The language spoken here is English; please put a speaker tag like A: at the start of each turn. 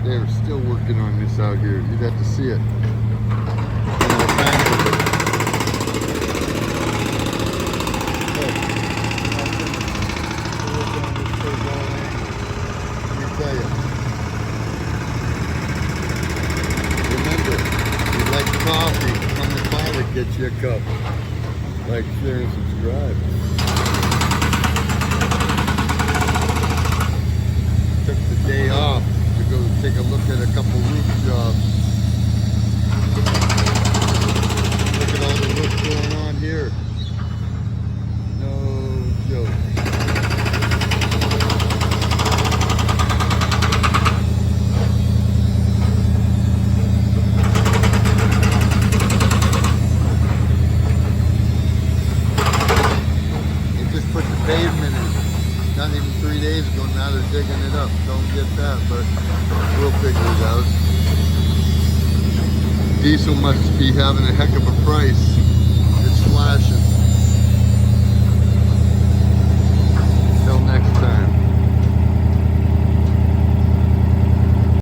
A: They're still working on this out here. You'd have to see it. Remember, if you like coffee, come to Pilot, get you a cup. Like, share, and subscribe. Took the day off to go take a look at a couple roof jobs. Look at all the roof going on here. No joke. Put the pavement in. Not even 3 days ago, now they're digging it up. Don't get that, but we'll figure it out. Diesel must be having a heck of a price. It's slashed